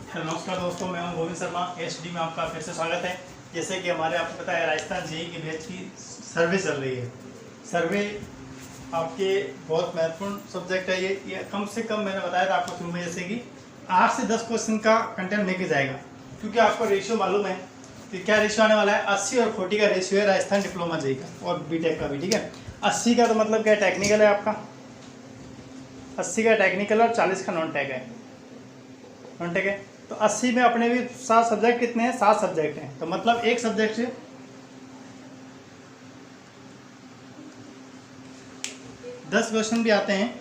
Hello नमस्कार दोस्तों, मैं हूं गोविंद शर्मा। एचडी में आपका फिर से स्वागत है। जैसे कि हमारे आपको पता है राजस्थान जेईई की बैच की सर्वे चल रही है। सर्वे आपके बहुत महत्वपूर्ण सब्जेक्ट है। ये कम से कम मैंने बताया था आपको शुरू में, जैसे कि 8 से 10 क्वेश्चन का कंटेंट लेके जाएगा, क्योंकि आपको रेशियो मालूम है कि क्या रेशियो आने वाला है। 80 और 40 का रेशियो है राजस्थान डिप्लोमा जेईई का और बीटेक का भी। ठीक है, 80 का तो मतलब क्या टेक्निकल है आपका, 80 का टेक्निकल और 40 का नॉन टेक है। नॉन टेक है तो 80 में अपने भी 7 सब्जेक्ट कितने हैं, 7 सब्जेक्ट हैं। तो मतलब एक सब्जेक्ट से 10 क्वेश्चन भी आते हैं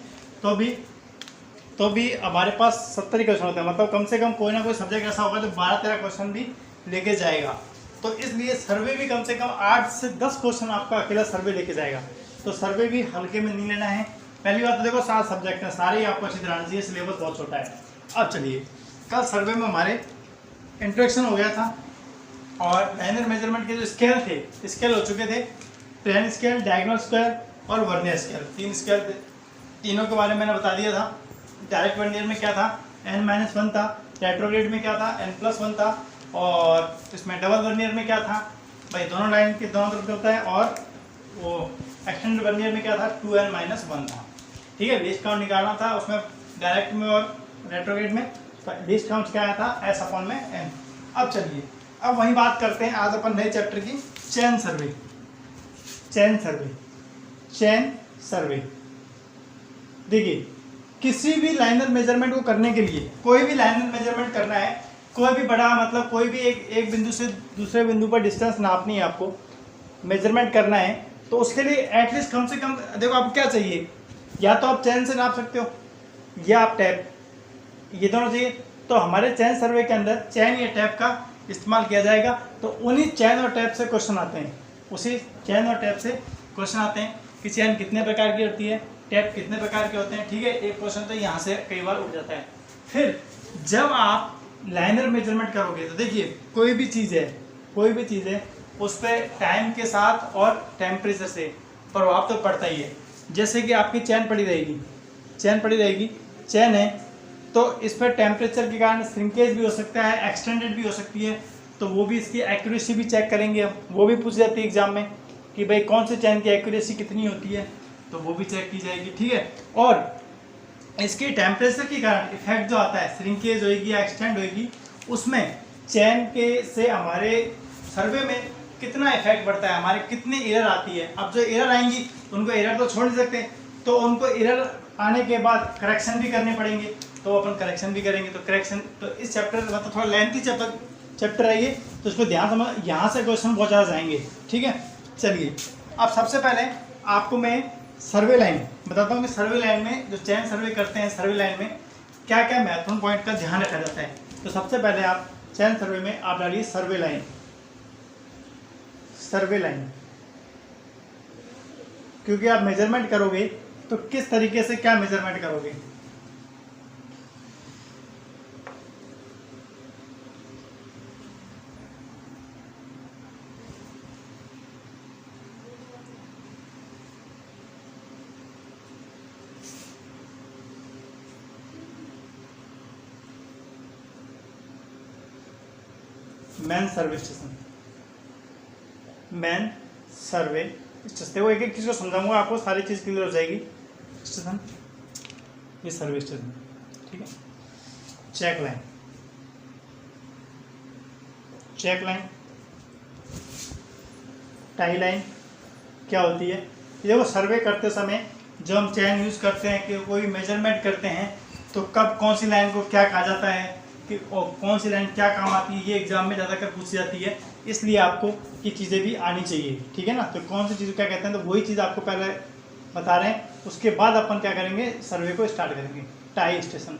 तो भी हमारे पास 70 क्वेश्चन होते हैं। मतलब कम से कम कोई ना कोई सब्जेक्ट ऐसा होगा जो 12-13 क्वेश्चन भी लेके जाएगा। तो इसलिए सर्वे भी कम से कम 8 से 10 क्वेश्चन आपका अकेला सर्वे लेके जाएगा। तो सर्वे भी हल्के में नहीं लेना है। पहली बात तो देखो 7 सब्जेक्ट हैं, सारे ही आपको अच्छी तरह आना चाहिए, सिलेबस बहुत छोटा है। अब चलिए, कल सर्वे में हमारे इंट्रोडक्शन हो गया था और लाइनर मेजरमेंट के जो स्केल हो चुके थे, प्लेन स्केल, डायगोनल स्क्वायर और वर्नियर स्केल। 3 स्केल तीनों के बारे में मैंने बता दिया था। डायरेक्ट वर्नियर में क्या था, n-1 था। रेट्रोग्रेड में क्या था, n+1 था। और इसमें डबल वर्नियर में क्या था भाई, दोनों लाइन के दोनों तरफ होता है। और वो एक्सटेंडेड वर्नियर में क्या था, 2n-1 था। ठीक है, लीस्ट काउंट निकालना था उसमें, डायरेक्ट में और रेट्रोग्रेड में। लीस्ट काउंट क्या आया था, S/n। अब चलिए, अब वही बात करते हैं आज अपन नए चैप्टर की, चेन सर्वे। चेन सर्वे देखिए, किसी भी लाइनर मेजरमेंट को करने के लिए, कोई भी लाइनर मेजरमेंट करना है, कोई भी बड़ा मतलब कोई भी एक बिंदु से दूसरे बिंदु पर डिस्टेंस नापनी है, आपको मेजरमेंट करना है, तो उसके लिए एटलीस्ट कम से कम देखो आपको क्या चाहिए, या तो आप चेन से नाप सकते हो या आप टैप, ये दोनों चाहिए। तो हमारे चेन सर्वे के अंदर चेन या टैप का इस्तेमाल किया जाएगा। तो उन्हीं चेन और टैप से क्वेश्चन आते हैं, उसी चेन और टैप से क्वेश्चन आते हैं कि चेन कितने प्रकार की होती है, टैप कितने प्रकार के होते हैं। ठीक है, एक क्वेश्चन तो यहाँ से कई बार उठ जाता है। फिर जब आप लाइनर मेजरमेंट करोगे तो देखिए, कोई भी चीज़ है उस पर टाइम के साथ और टेम्परेचर से प्रभाव तो पड़ता ही है। जैसे कि आपकी चेन पड़ी रहेगी, चेन है तो इस पर टेम्परेचर के कारण श्रिंकेज भी हो सकता है, एक्सटेंडेड भी हो सकती है। तो वो भी, इसकी एक्यूरेसी भी चेक करेंगे हम, वो भी पूछ जाती है एग्जाम में कि भाई कौन से चेन की एक्यूरेसी कितनी होती है, तो वो भी चेक की जाएगी। ठीक है, और इसके टेम्परेचर के कारण इफेक्ट जो आता है, श्रिंकेज होगी या एक्सटेंड होगी, उसमें चेन के से हमारे सर्वे में कितना इफेक्ट पड़ता है, हमारे कितनी एरर आती है। अब जो एरर आएंगी उनको एरर तो छोड़ नहीं सकते, तो उनको एरर आने के बाद करेक्शन भी करने पड़ेंगे, तो अपन करेक्शन भी करेंगे। तो करेक्शन, तो इस चैप्टर मतलब थोड़ा लेंथी चैप्टर है ये, तो इसको ध्यान समझ, यहाँ से क्वेश्चन बहुत ज़्यादा जाएंगे। ठीक है, चलिए अब सबसे पहले आपको मैं सर्वे लाइन बताता हूँ कि सर्वे लाइन में जो चेन सर्वे करते हैं, सर्वे लाइन में क्या क्या महत्वपूर्ण पॉइंट का ध्यान रखा जाता है। तो सबसे पहले आप चेन सर्वे में आप डालिए सर्वे लाइन, क्योंकि आप मेजरमेंट करोगे तो किस तरीके से क्या मेजरमेंट करोगे। मैन सर्वे स्टेशन, वो एक एक चीज़ को समझाऊंगा आपको, सारी चीज़ क्लियर हो जाएगी। स्टेशन, ये सर्वे स्टेशन। ठीक है, चेक लाइन, टाई लाइन क्या होती है। देखो, सर्वे करते समय जब हम चेन यूज़ करते हैं कि कोई मेजरमेंट करते हैं, तो कब कौन सी लाइन को क्या कहा जाता है कि कौन सी लाइन क्या काम आती है, ये एग्जाम में ज़्यादातर पूछी जाती है। इसलिए आपको ये चीज़ें भी आनी चाहिए। ठीक है ना, तो कौन सी चीज़ क्या कहते हैं, तो वही चीज़ आपको पहले बता रहे हैं। उसके बाद अपन क्या करेंगे, सर्वे को स्टार्ट करेंगे। टाई स्टेशन,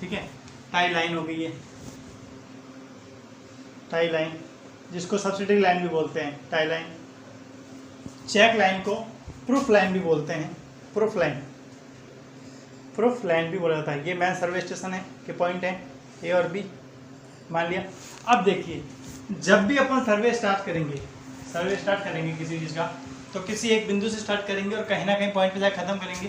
ठीक है, टाई लाइन हो गई है, टाई लाइन जिसको सब्सिडी लाइन भी बोलते हैं, टाई लाइन। चेक लाइन को प्रूफ लाइन भी बोलते हैं, प्रूफ लाइन भी बोला जाता है। ये मैन सर्वे स्टेशन है के पॉइंट है ए और बी, मान लिया। अब देखिए, जब भी अपन सर्वे स्टार्ट करेंगे किसी चीज़ का, तो किसी एक बिंदु से स्टार्ट करेंगे और कहीं ना कहीं पॉइंट पे जाकर ख़त्म करेंगे,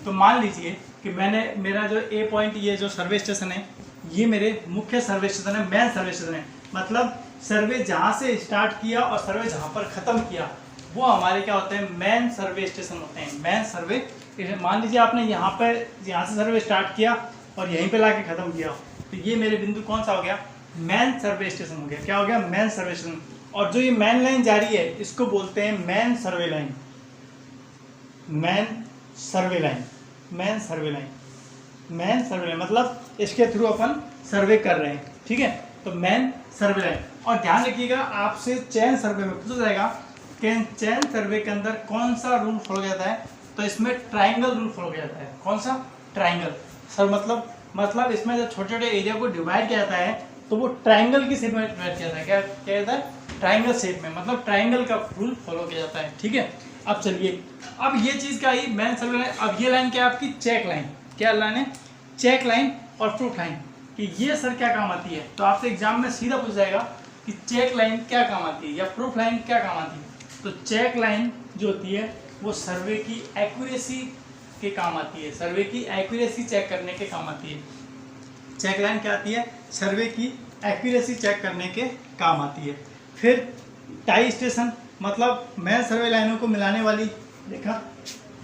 तो मान लीजिए कि मैंने मेरा जो ए पॉइंट ये जो सर्वे स्टेशन है ये मेरे मुख्य सर्वे स्टेशन है, मेन सर्वे स्टेशन है। मतलब सर्वे जहाँ से स्टार्ट किया और सर्वे जहाँ पर ख़त्म किया वो हमारे क्या होते हैं, मेन सर्वे स्टेशन होते हैं। मेन सर्वे, मान लीजिए आपने यहाँ से सर्वे स्टार्ट किया और यहीं पे लाके ख़त्म किया, तो ये मेरे बिंदु कौन सा हो गया, मेन सर्वे स्टेशन हो गया। क्या हो गया, मेन सर्वे स्टेशन। और जो ये मेन लाइन जा रही है इसको बोलते हैं main survey line. Main survey line, main survey line, main survey line मतलब इसके थ्रू अपन सर्वे कर रहे हैं, ठीक है। तो मेन सर्वे लाइन। और ध्यान रखिएगा आपसे चैन सर्वे में पूछा जाएगा कि चैन सर्वे के अंदर कौन सा रूल फॉलो किया जाता है, तो इसमें ट्राइंगल रूल फॉलो किया जाता है। कौन सा, ट्राइंगल। सर मतलब इसमें जब छोटे छोटे एरिया को डिवाइड किया जाता है तो वो ट्राइंगल की शेप में डिवाइड किया जाता है। क्या किया जाता है, ट्राइंगल शेप में, मतलब ट्राइंगल का रूल फॉलो किया जाता है, ठीक है। अब चलिए, अब ये चीज़ क्या आई, मेन सर्वे लाइन। अब ये लाइन क्या है आपकी, चेक लाइन। क्या लाइन है, चेक लाइन और प्रूफ लाइन। कि ये सर क्या काम आती है, तो आपसे एग्जाम में सीधा पूछ जाएगा कि चेक लाइन क्या काम आती है या प्रूफ लाइन क्या काम आती है। तो चेक लाइन जो होती है वो सर्वे की एक्यूरेसी के काम आती है, सर्वे की एक्यूरेसी चेक करने के काम आती है। चेक लाइन क्या आती है, सर्वे की एक्यूरेसी चेक करने के काम आती है। फिर टाई स्टेशन, मतलब मेन सर्वे लाइनों को मिलाने वाली देखा,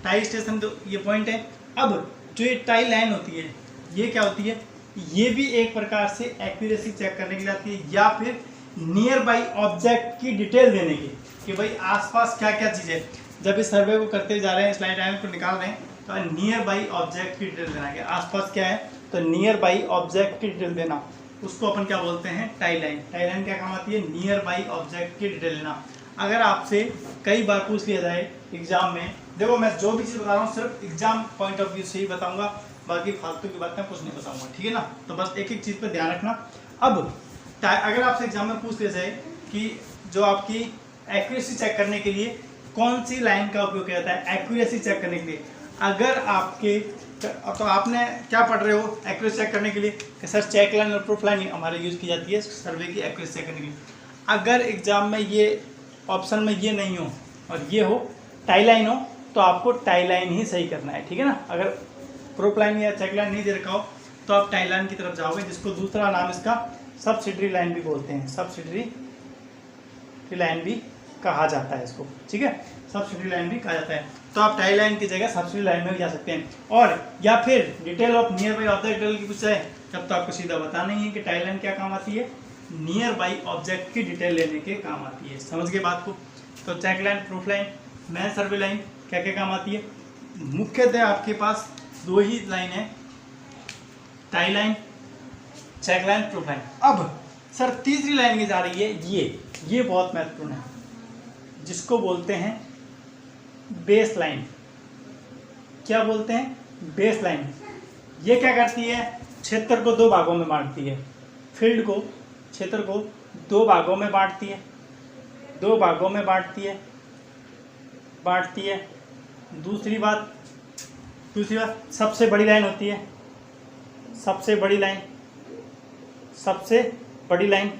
टाई स्टेशन जो ये पॉइंट है। अब जो ये टाई लाइन होती है ये क्या होती है, ये भी एक प्रकार से एक्यूरेसी चेक करने के लिए आती है, या फिर नियर बाई ऑब्जेक्ट की डिटेल देने की, कि भाई आसपास क्या क्या चीज़ है। जब इस सर्वे को करते जा रहे हैं, स्लाइड लाइन को निकाल रहे हैं, तो नियर बाई ऑब्जेक्ट की डिटेल देना है, आसपास क्या है, तो नियर बाई ऑब्जेक्ट की डिटेल देना, उसको अपन क्या बोलते हैं, टाई लाइन। टाई लाइन क्या काम आती है, नियर बाई ऑब्जेक्ट की डिटेल लेना। अगर आपसे कई बार पूछ लिया जाए एग्जाम में, देखो मैं जो भी चीज़ बता रहा हूँ सिर्फ एग्जाम पॉइंट ऑफ व्यू से ही बताऊंगा, बाकी फालतू की बातें कुछ नहीं बताऊंगा, ठीक है ना। तो बस एक एक चीज़ पर ध्यान रखना। अब अगर आपसे एग्जाम में पूछ लिया जाए कि जो आपकी एक्यूरेसी चेक करने के लिए कौन सी लाइन का उपयोग किया जाता है, एक्यूरेसी चेक करने के लिए, अगर आपके, तो आपने क्या पढ़ रहे हो एक्यूरेसी चेक करने के लिए कि सर चेक लाइन और प्रूफ लाइन हमारे यूज़ की जाती है सर्वे की एक्यूरेसी चेक करने के लिए। अगर एग्जाम में ये ऑप्शन में ये नहीं हो और ये हो, टाई लाइन हो, तो आपको टाई लाइन ही सही करना है, ठीक है ना। अगर प्रूफ लाइन या चेक लाइन नहीं दे रखा हो तो आप टाई लाइन की तरफ जाओगे, जिसको दूसरा नाम इसका सब्सिडरी लाइन भी बोलते हैं, सब्सिडरी लाइन भी कहा जाता है इसको, ठीक है, सब्सिडरी लाइन भी कहा जाता है। तो आप टाई लाइन की जगह सब्सिडरी लाइन में भी जा सकते हैं। और या फिर detail of near by object detail की पूछ जाए, तब तो आपको सीधा बताना ही है कि टाई लाइन क्या काम आती है, नियर बाई ऑब्जेक्ट की डिटेल लेने के काम आती है। समझ गए बात को। तो check line, proof line, main survey line क्या क्या काम आती है, मुख्यतः आपके पास दो ही लाइन है, tie line, check line, proof line. अब सर तीसरी लाइन की जा रही है ये बहुत महत्वपूर्ण है, जिसको बोलते हैं बेस लाइन। क्या बोलते हैं, बेस लाइन। ये क्या करती है, क्षेत्र को दो भागों में बांटती है, फील्ड को, क्षेत्र को दो भागों में बांटती है, दो भागों में बांटती है। दूसरी बात सबसे बड़ी लाइन होती है, सबसे बड़ी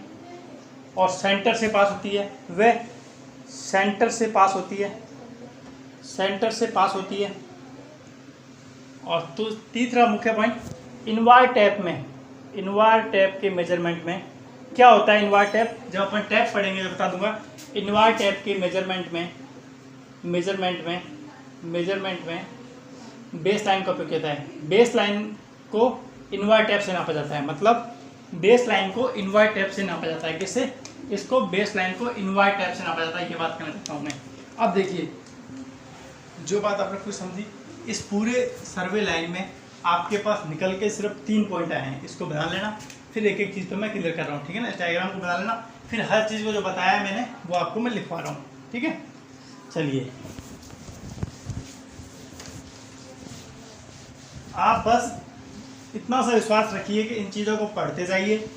और सेंटर से पास होती है, वह सेंटर से पास होती है। और तो तीसरा मुख्य पॉइंट, इनवार टैप के मेजरमेंट में क्या होता है। इनवार टैप जब अपन टैप पढ़ेंगे तो बता दूंगा। इनवार टैप के मेजरमेंट में बेस लाइन का उपयोग किया है। बेस लाइन को इनवार टैप से नापा जाता है, मतलब बेस लाइन को इनवार टैप से नापा जाता है। किससे, इसको बेस लाइन को इनवार टैप से नापा जाता है, ये बात कहना चाहता हूँ मैं। अब देखिए, जो बात आपने कुछ समझी, इस पूरे सर्वे लाइन में आपके पास निकल के सिर्फ 3 पॉइंट आए हैं, इसको बना लेना। फिर एक एक चीज़ पर मैं क्लियर कर रहा हूँ, ठीक है ना। इस डायग्राम को बना लेना, फिर हर चीज़ को जो बताया है मैंने वो आपको मैं लिखवा रहा हूँ, ठीक है। चलिए, आप बस इतना सा विश्वास रखिए कि इन चीज़ों को पढ़ते जाइए,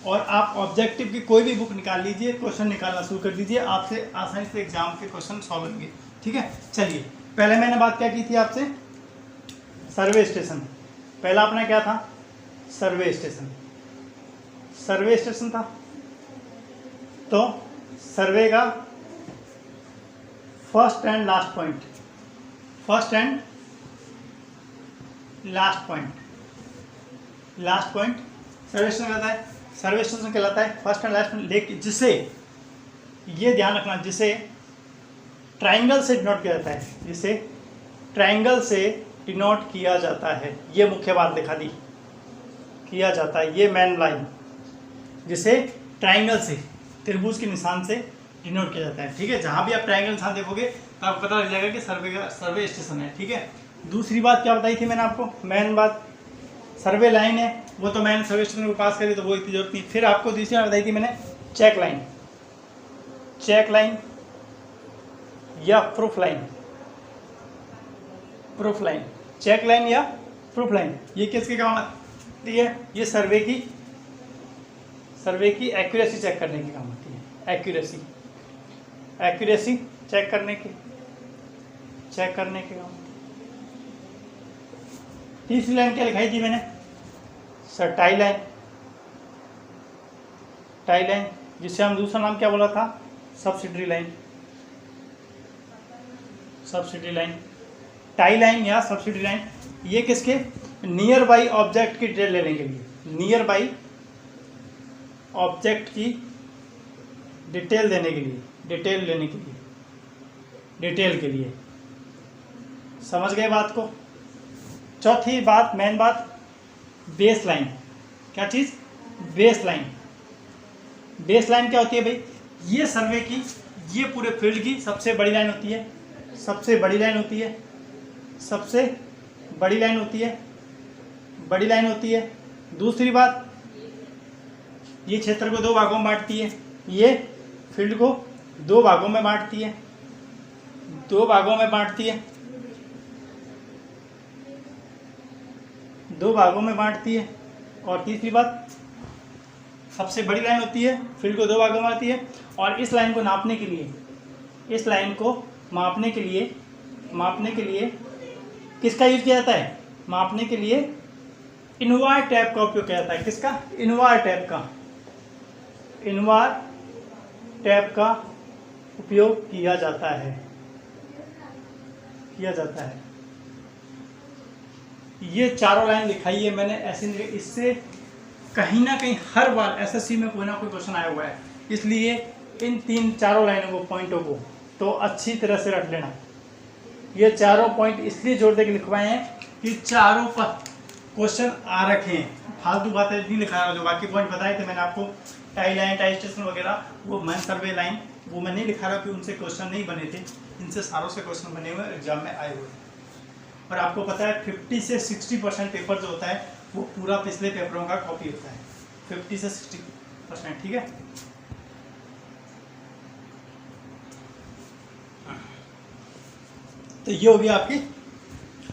और आप ऑब्जेक्टिव की कोई भी बुक निकाल लीजिए, क्वेश्चन निकालना शुरू कर दीजिए, आपसे आसानी से एग्जाम के क्वेश्चन सॉल्व होंगे, ठीक है। चलिए, पहले मैंने बात क्या की थी आपसे, सर्वे स्टेशन। पहला अपना क्या था, सर्वे स्टेशन था। तो सर्वे का first and last point survey station कहलाता है। सर्वे स्टेशन कहलाता है फर्स्ट एंड लास्ट पॉइंट, लेकिन जिसे, ये ध्यान रखना, जिसे ट्राइंगल से डिनोट किया जाता है, जिसे ट्राइंगल से डिनोट किया जाता है। ये मुख्य बात दिखा दी, किया जाता है, ये मेन लाइन, जिसे ट्राइंगल से, त्रिभुज के निशान से डिनोट किया जाता है। ठीक है, जहाँ भी आप ट्राइंगल निशान देखोगे तो आपको पता लग जाएगा कि सर्वे स्टेशन है। ठीक है, दूसरी बात क्या बताई थी मैंने आपको, मेन बात सर्वे लाइन है, वो तो मैंने सर्वे स्टेशन को पास करी तो वो इतनी जरूरत नहीं। फिर आपको दूसरी बात बताई थी मैंने, चेक लाइन या प्रूफ लाइन। चेक लाइन या प्रूफ लाइन, ये किसके काम आती है? ये सर्वे की एक्यूरेसी चेक करने की काम आती है। एक्यूरेसी चेक करने के काम। तीसरी लाइन क्या लिखाई थी मैंने सर? टाई लाइन, जिसे हम दूसरा नाम क्या बोला था? Subsidiary line. टाई लाइन या सब्सिडरी लाइन, ये किसके? नियर बाई ऑब्जेक्ट की डिटेल लेने के लिए, नियर बाई ऑब्जेक्ट की डिटेल देने के लिए, डिटेल के लिए। समझ गए बात को? चौथी बात, मेन बात, बेस लाइन। क्या चीज़? बेस लाइन क्या होती है भाई? ये सर्वे की, ये पूरे फील्ड की सबसे बड़ी लाइन होती है, बड़ी लाइन होती है। दूसरी बात, ये क्षेत्र को दो भागों में बांटती है, ये फील्ड को दो भागों में बांटती है। और तीसरी बात, सबसे बड़ी लाइन होती है, फील्ड को दो भागों में बांटती है। और इस लाइन को नापने के लिए, मापने के लिए किसका यूज किया जाता है? मापने के लिए इनवार टैप का उपयोग किया जाता है। किसका? इनवार टैप का उपयोग किया जाता है। ये चारों लाइन लिखाई है मैंने ऐसे, इससे कहीं ना कहीं हर बार एसएससी में कोई ना कोई क्वेश्चन आया हुआ है, इसलिए इन चारों लाइनों को, पॉइंटों को तो अच्छी तरह से रख लेना। ये चारों पॉइंट इसलिए जोड़ दे के लिखवाए हैं कि चारों पर क्वेश्चन आ रखे हैं, फालतू बातें नहीं लिखा है। जो बाकी पॉइंट बताए थे मैंने आपको, टाई लाइन, टाई स्टेशन वगैरह, वो मैन सर्वे लाइन, वो मैं नहीं लिखा रहा कि उनसे क्वेश्चन नहीं बने थे, इनसे सारों से क्वेश्चन बने हुए एग्जाम में आए हुए। और आपको पता है 50 से 60% पेपर जो होता है वो पूरा पिछले पेपरों का कॉपी होता है, 50 से 60%। ठीक है, तो ये हो गया आपकी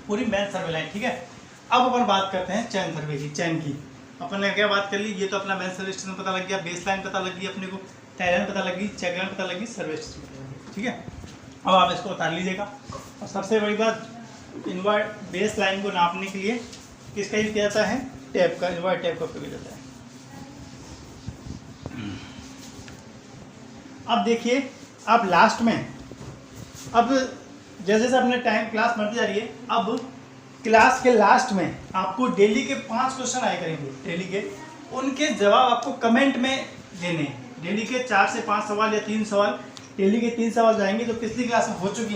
पूरी मैन सर्वे लाइन। ठीक है, अब अपन बात करते हैं चैन सर्वे की। चैन की अपन ने क्या बात कर ली, ये तो अपना मैन सर्वे स्टेशन पता लग गया, बेस लाइन पता लग गई अपने को, टाई लाइन पता लगी, चेक लाइन पता लगी, सर्वे स्टेशन पता लगी। ठीक है, अब आप इसको उतार लीजिएगा। और सबसे बड़ी बात, इनवर्ट बेस लाइन को नापने के लिए किसका यूज किया जाता है? टैप का, इनवर्ट टैप का उपयोग किया जाता है। अब देखिए, अब लास्ट में, अब जैसे जैसे अपने टाइम क्लास बढ़ती जा रही है, अब क्लास के लास्ट में आपको डेली के 5 क्वेश्चन आए करेंगे, डेली के, उनके जवाब आपको कमेंट में देने हैं। डेली के 4 से 5 सवाल या 3 सवाल, डेली के 3 सवाल जाएंगे जो पिछली क्लास में हो चुकी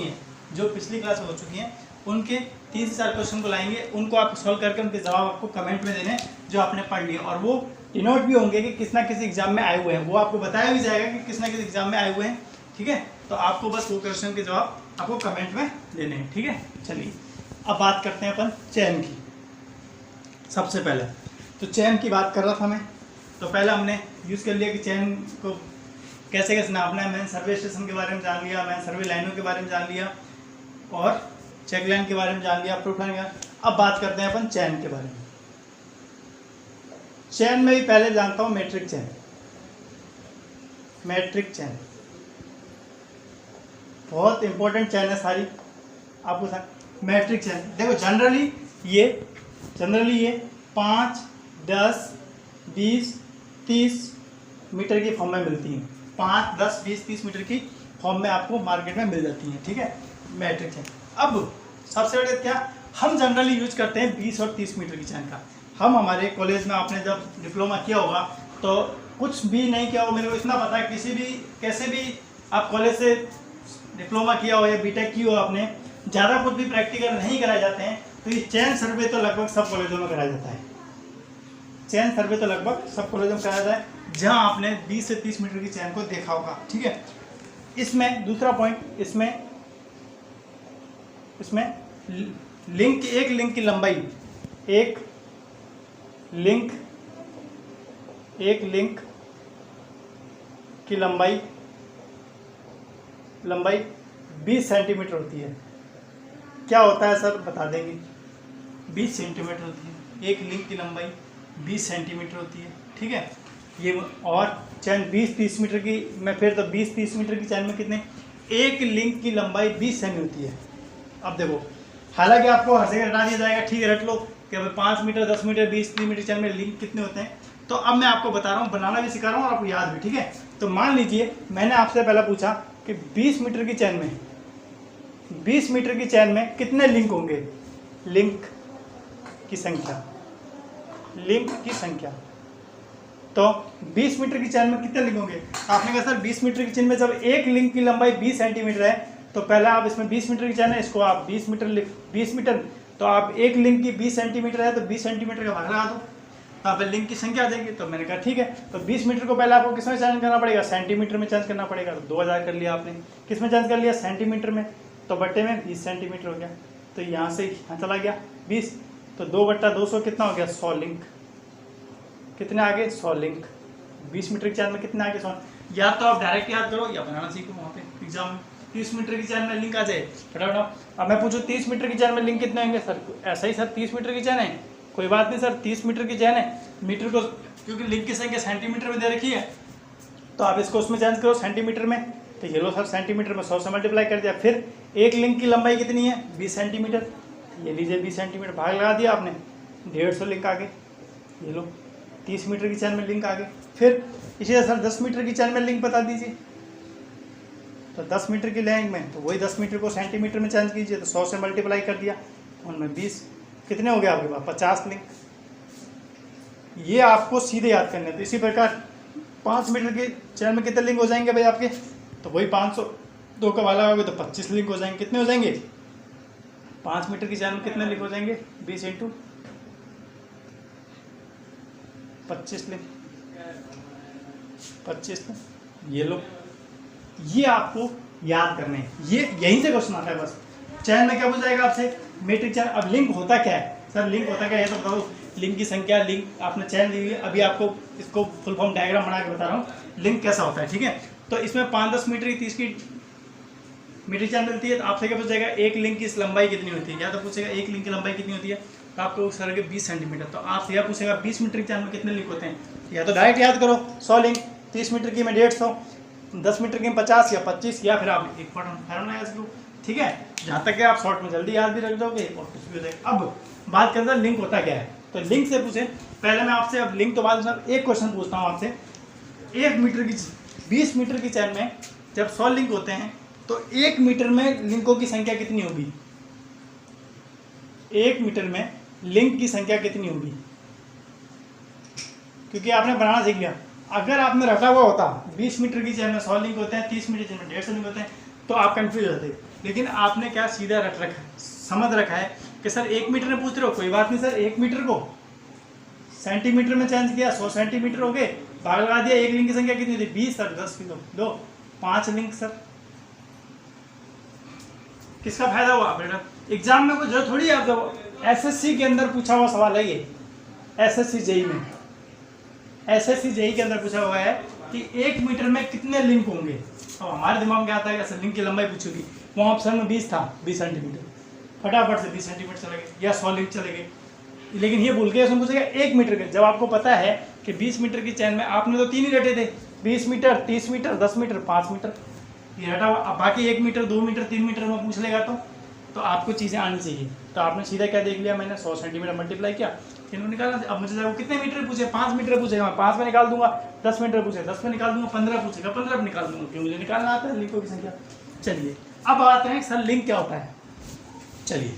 हैं, उनके 3 से 4 क्वेश्चन को लाएंगे, उनको आप सॉल्व करके उनके जवाब आपको कमेंट में देने जो आपने पढ़ लिए, और वो डिनोट भी होंगे कि किस ना किसी एग्जाम में आए हुए हैं, वो आपको बताया भी जाएगा कि किस ना किसी एग्जाम में आए हुए हैं। ठीक है, तो आपको बस वो क्वेश्चन के जवाब आपको कमेंट में देने हैं। ठीक है, चलिए अब बात करते हैं अपन चैन की। सबसे पहले तो चैन की बात कर रहा था मैं, तो पहले हमने यूज़ कर लिया कि चैन को कैसे कैसे नापना है। मैंने सर्वे स्टेशन के बारे में जान लिया, मैंने सर्वे लाइनों के बारे में जान लिया, और चेक लाइन के बारे में जान लिया, प्रूफ लाइन का। अब बात करते हैं अपन चैन के बारे में। चैन में भी पहले जानता हूँ मैट्रिक चैन बहुत इंपॉर्टेंट चैन है सारी आपको। मैट्रिक चैन देखो, जनरली ये 5, 10, 20, 30 मीटर की फॉर्म में मिलती हैं। 5, 10, 20, 30 मीटर की फॉर्म में आपको मार्केट में मिल जाती हैं। ठीक है, मैट्रिक चैन। अब सबसे बड़ी क्या, हम जनरली यूज करते हैं 20 और 30 मीटर की चैन का। हम हमारे कॉलेज में आपने जब डिप्लोमा किया होगा तो कुछ भी नहीं किया हो, मेरे को इतना पता है किसी भी कैसे भी आप कॉलेज से डिप्लोमा किया हो या बीटेक की हो आपने, ज़्यादा कुछ भी प्रैक्टिकल नहीं कराए जाते हैं। तो ये चैन सर्वे तो लगभग सब कॉलेजों में कराया जाता है। चैन सर्वे तो लगभग सब कॉलेजों में कराया जाता है जहाँ आपने 20 से 30 मीटर की चैन को देखा होगा। ठीक है, इसमें दूसरा पॉइंट, इसमें लिंक, एक लिंक की लंबाई, एक लिंक की लंबाई 20 सेंटीमीटर होती है। क्या होता है सर, बता देंगे। 20 सेंटीमीटर होती है, एक लिंक की लंबाई 20 सेंटीमीटर होती है। ठीक है, ये और चैन 20-30 मीटर की, मैं फिर तो 20-30 मीटर की चैन में कितने, एक लिंक की लंबाई 20 सेमी होती है। अब देखो, हालांकि आपको हर जगह हटा दिया जाएगा, ठीक है, रट लो कि भाई 5 मीटर, 10 मीटर, 20-30 मीटर चैन में लिंक कितने होते हैं। तो अब मैं आपको बता रहा हूँ, बनाना भी सिखा रहा हूँ और आपको याद भी। ठीक है, तो मान लीजिए मैंने आपसे पहले पूछा कि 20 मीटर की चैन में कितने लिंक होंगे, लिंक की संख्या। तो 20 मीटर की चैन में कितने लिंक होंगे। आपने कहा सर 20 मीटर की चैन में जब एक लिंक की लंबाई 20 सेंटीमीटर है तो पहले आप इसमें 20 मीटर की चैन है, इसको आप 20 मीटर, तो आप एक लिंक की 20 सेंटीमीटर है तो 20 सेंटीमीटर का भाग लगा दो, यहाँ पे लिंक की संख्या आ जाएगी। तो मैंने कहा ठीक है, तो 20 मीटर को पहले आपको किस में चेंज करना पड़ेगा, सेंटीमीटर में चेंज करना पड़ेगा। तो 2000 कर लिया आपने, किस में चेंज कर लिया, सेंटीमीटर में, तो बट्टे में 20 सेंटीमीटर हो गया। तो यहाँ से यहाँ चला गया 20, तो 2/200 कितना हो गया, 100 लिंक। कितने आगे, 100 लिंक। 20 मीटर की चैन में कितने आगे, 100। या तो आप डायरेक्ट याद करो या बनाना सीखो वहाँ पे एग्जाम में। 30 मीटर की चैन में लिंक आ जाए फटाफट। अब मैं पूछूँ 30 मीटर की चैन में लिंक कितने होंगे सर, ऐसा ही सर 30 मीटर की चैन है, कोई बात नहीं सर 30 मीटर की चैन है, मीटर को क्योंकि लिंक की संख्या सेंटीमीटर में दे रखी है तो आप इसको उसमें चेंज करो सेंटीमीटर में। तो ये लो सर सेंटीमीटर में 100 से मल्टीप्लाई कर दिया। फिर एक लिंक की लंबाई कितनी है, 20 सेंटीमीटर, ये लीजिए 20 सेंटीमीटर, भाग लगा दिया आपने, 150 लिंक आ गए। ये लो 30 मीटर की चैन में लिंक आ गए। फिर इसी तरह सर 10 मीटर की चैन में लिंक बता दीजिए। तो 10 मीटर की लाइन में तो वही 10 मीटर को सेंटीमीटर में चेंज कीजिए, तो 100 से मल्टीप्लाई कर दिया, उनमें 20, कितने हो गए आपके पास, 50 लिंक। ये आपको सीधे याद करने। तो इसी प्रकार 5 मीटर के चैन में कितने लिंक हो जाएंगे भाई आपके, तो वही 502 का वाला होगा तो 25 लिंक हो जाएंगे। कितने हो जाएंगे, 5 मीटर की चैन में कितने लिंक हो जाएंगे, 20 × 25 लिंक, 25 लिंक। ये लो, ये आपको याद करने हैं, ये यहीं से क्वेश्चन आता है बस। चैन में क्या पूछ जाएगा आपसे, मीट्रिक चैन। अब लिंक होता क्या है सर, लिंक होता क्या है ये तो बताओ। लिंक की संख्या, लिंक आपने चैन ली हुई है, अभी आपको इसको फुल फॉर्म डायग्राम बना के बता रहा हूँ लिंक कैसा होता है। ठीक है, तो इसमें 5-10 मीटर की 30 की मीटर चैन मिलती है। तो आपसे क्या पूछ जाएगा, एक लिंक की लंबाई कितनी होती है, या तो पूछेगा एक लिंक की लंबाई कितनी होती है, तो आपको सर 20 सेंटीमीटर। तो आपसे यह पूछेगा 20 मीटर की चैन में कितने लिंक होते हैं, या तो डायरेक्ट याद करो 100 लिंक, 30 मीटर की में 150, 10 मीटर की 50 या 25, या फिर आप एक फॉर्मूला याद करो। ठीक है, जहाँ तक कि आप शॉर्ट में जल्दी याद भी रख दोगे और कुछ भी हो जाएगा। अब बात करते हैं लिंक होता क्या है। तो लिंक से पूछे पहले मैं आपसे, अब लिंक तो बाद में एक क्वेश्चन पूछता हूँ आपसे। 20 मीटर की चैन में जब 100 लिंक होते हैं तो 1 मीटर में लिंकों की संख्या कितनी होगी, 1 मीटर में लिंक की संख्या कितनी होगी, क्योंकि आपने बनाना सीख लिया। अगर आपने रखा हुआ होता 20 मीटर की चैन में 100 लिंक होते हैं, 30 मीटर चैन में 150 लिंक होते हैं, तो आप कंफ्यूज हो जाते। लेकिन आपने क्या सीधा रख रखा, समझ रखा है कि सर 1 मीटर में पूछ रहे हो, कोई बात नहीं सर 1 मीटर को सेंटीमीटर में चेंज किया, 100 सेंटीमीटर हो गए, भाग लगा दिया। एक लिंक की संख्या कितनी थी, 20 सर 10 किलो दो 5 लिंक सर। किसका फायदा हुआ बेटा, एग्जाम में कोई जरूरत थोड़ी है। आप एसएससी के अंदर पूछा हुआ सवाल है ये, एसएससी जेई में, एसएससी जेई के अंदर पूछा हुआ है कि 1 मीटर में कितने लिंक होंगे। अब हमारे दिमाग में क्या आता है कि लिंक की लंबाई पूछोगी, वहाँ ऑप्शन में 20 था, 20 सेंटीमीटर, फटाफट से 20 सेंटीमीटर चले गए या 100 लिंक चले गए। लेकिन ये भूल के उसमें पूछेगा 1 मीटर के, जब आपको पता है कि 20 मीटर की चैन में आपने तो 3 ही रटे थे, 20 मीटर, 30 मीटर, 10 मीटर, 5 मीटर, ये रटा हुआ। अब बाकी 1 मीटर, 2 मीटर, 3 मीटर में पूछ लेगा तो आपको चीज़ें आनी चाहिए। तो आपने सीधा क्या देख लिया, मैंने 100 सेंटीमीटर मल्टीप्लाई किया, इन्होंने निकाला। अब मुझे वो कितने मीटर पूछे, 5 मीटर पूछेगा, मैं 5 में निकाल दूंगा। 10 मीटर पूछे, 10 में निकाल दूंगा। 15 पूछेगा, 15 में निकाल दूंगा, क्योंकि मुझे निकालना आता है लिंकों की संख्या। चलिए अब आते हैं सर लिंक क्या होता है। चलिए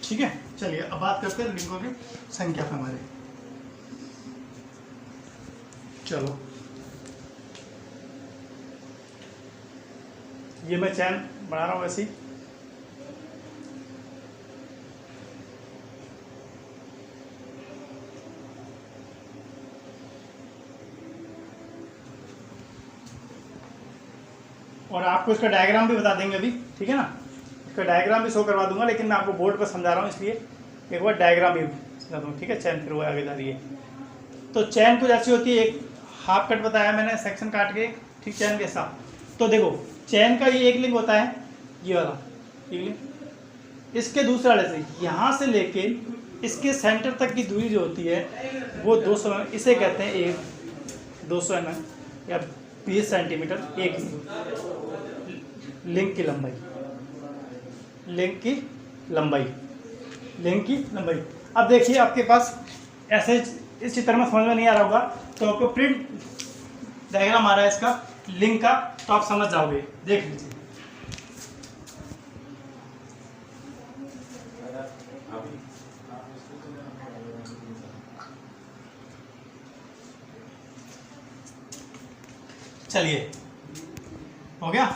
ठीक है, चलिए अब बात करते हैं लिंकों की संख्या पे हमारे। चलो ये मैं चैन बना रहा हूँ वैसे ही। और आपको इसका डायग्राम भी बता देंगे अभी, ठीक है ना, इसका डायग्राम भी शो करवा दूंगा, लेकिन मैं आपको बोर्ड पर समझा रहा हूँ इसलिए एक बार डायग्राम भी समझा दूँ, ठीक है। चैन फिर वो आगे जा रही है। तो चैन कुछ ऐसी होती है, एक हाफ कट बताया मैंने सेक्शन काट के, ठीक, चैन के साथ। तो देखो चैन का ये एक लिंक होता है, ये वाला एक लिंक, इसके दूसरे वाले से यहाँ से लेके इसके सेंटर तक की दूरी जो होती है वो 200 mm, इसे कहते हैं एक 200 mm या 20 सेंटीमीटर एक लिंक की लंबाई, लिंक की लंबाई, लिंक की लंबाई। अब देखिए आपके पास ऐसे इस चित्र में समझ में नहीं आ रहा होगा, तो आपको प्रिंट डायग्राम आ रहा है इसका लिंक का, तो आप समझ जाओगे, देख लीजिए। चलिए हो गया,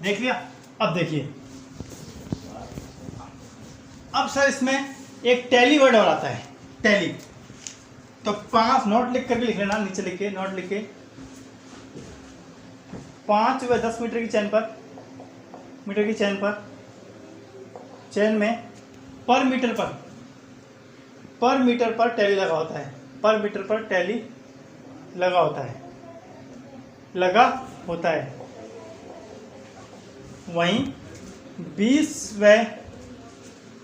देख लिया। अब देखिए, अब सर इसमें एक टैली वर्ड और आता है, टैली। तो 5 नोट लिख करके लिख लेना, नीचे लिख के नोट लिख के 5 व 10 मीटर की चैन पर, मीटर की चैन पर, चैन में पर मीटर पर टैली लगा होता है, पर मीटर पर टैली लगा होता है, लगा होता है। वहीं 20 व